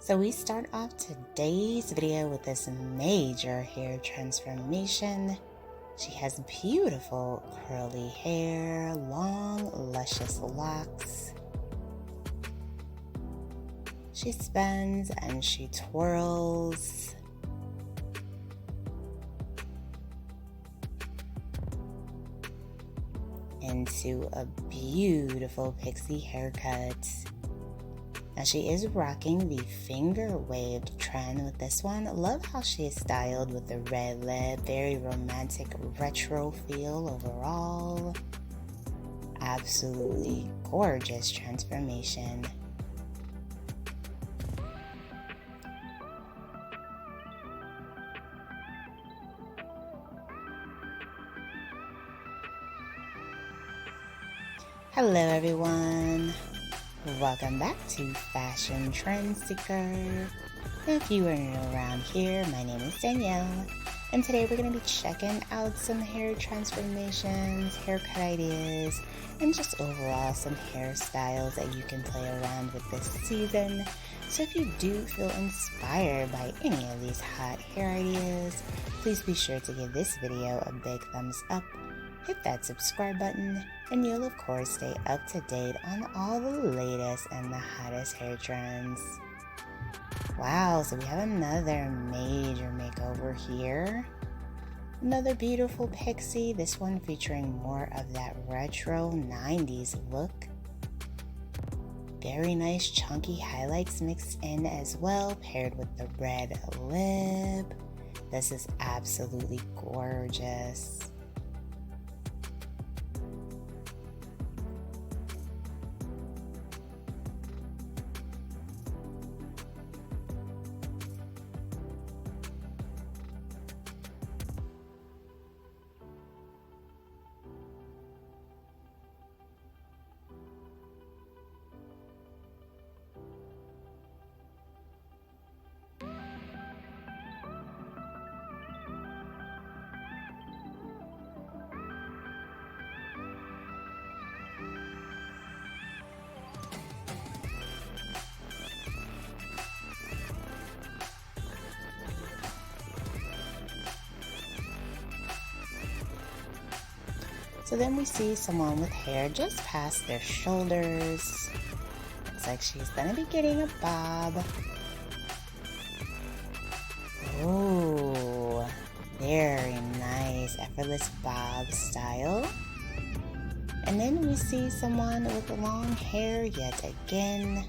So we start off today's video with this major hair transformation. She has beautiful curly hair, long luscious locks. She spins and she twirls. Into a beautiful pixie haircut. Now she is rocking the finger waved trend with this one. Love how she is styled with the red lip. Very romantic retro feel overall. Absolutely gorgeous transformation. Hello everyone. Welcome back to Fashion Trend Seeker. If you are new around here, my name is Danielle, and today we're going to be checking out some hair transformations, haircut ideas, and just overall some hairstyles that you can play around with this season. So if you do feel inspired by any of these hot hair ideas, please be sure to give this video a big thumbs up. Hit that subscribe button, and you'll of course stay up to date on all the latest and the hottest hair trends. Wow, so we have another major makeover here. Another beautiful pixie, this one featuring more of that retro 90s look. Very nice chunky highlights mixed in as well, paired with the red lip. This is absolutely gorgeous. So then we see someone with hair just past their shoulders. Looks like she's gonna be getting a bob. Oh, very nice, effortless bob style. And then we see someone with long hair yet again.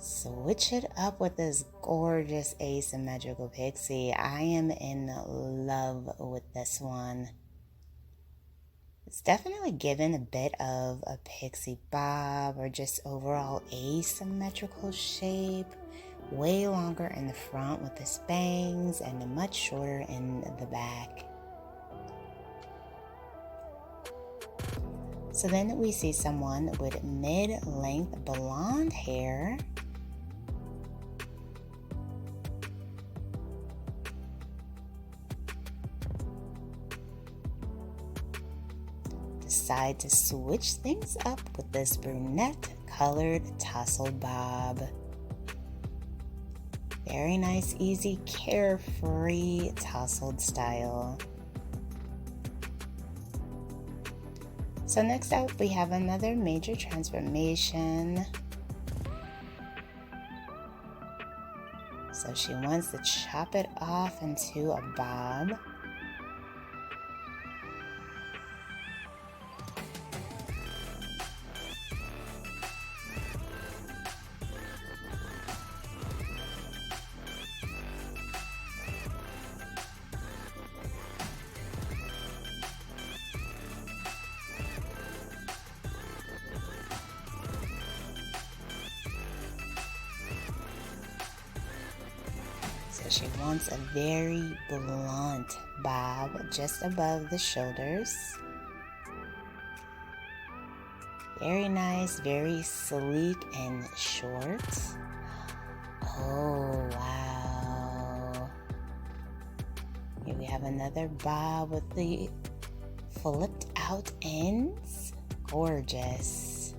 Switch it up with this gorgeous asymmetrical pixie. I am in love with this one. It's definitely given a bit of a pixie bob or just overall asymmetrical shape. Way longer in the front with the bangs and much shorter in the back. So then we see someone with mid-length blonde hair. Decide to switch things up with this brunette colored tousled bob. Very nice, easy, carefree tousled style. So next up we have another major transformation. So she wants to chop it off into a bob. So she wants a very blunt bob just above the shoulders. Very nice, very sleek and short. Oh, wow. Here we have another bob with the flipped out without ends. Gorgeous.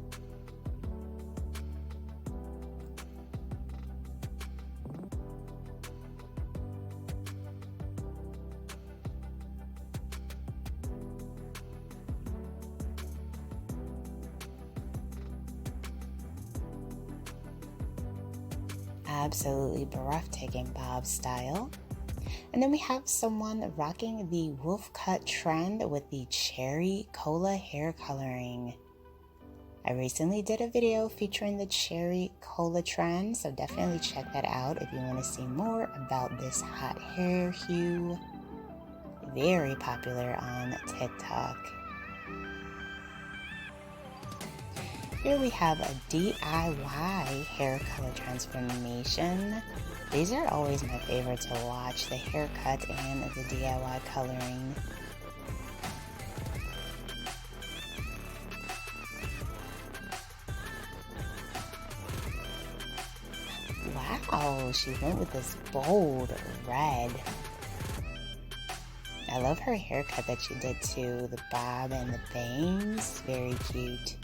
Absolutely breathtaking bob style. And then we have someone rocking the wolf cut trend with the cherry cola hair coloring. I recently did a video featuring the cherry cola trend, so definitely check that out if you want to see more about this hot hair hue. Very popular on TikTok. Here we have a DIY hair color transformation. These are always my favorite to watch, the haircut and the DIY coloring. Wow, she went with this bold red. I love her haircut that she did too, the bob and the bangs, very cute.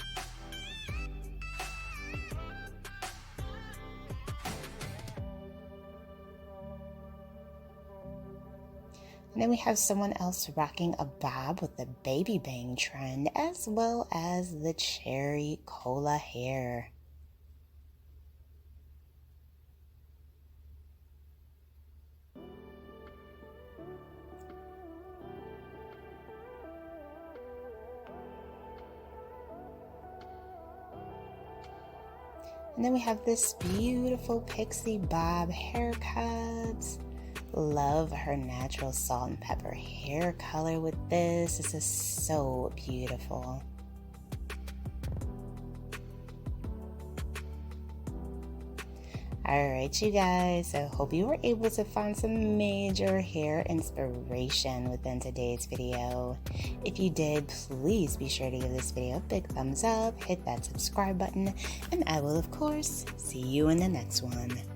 And then we have someone else rocking a bob with the baby bang trend as well as the cherry cola hair. And then we have this beautiful pixie bob haircut. Love her natural salt and pepper hair color with this. This is so beautiful. Alright, you guys, I hope you were able to find some major hair inspiration within today's video. If you did, please be sure to give this video a big thumbs up, hit that subscribe button, and I will of course see you in the next one.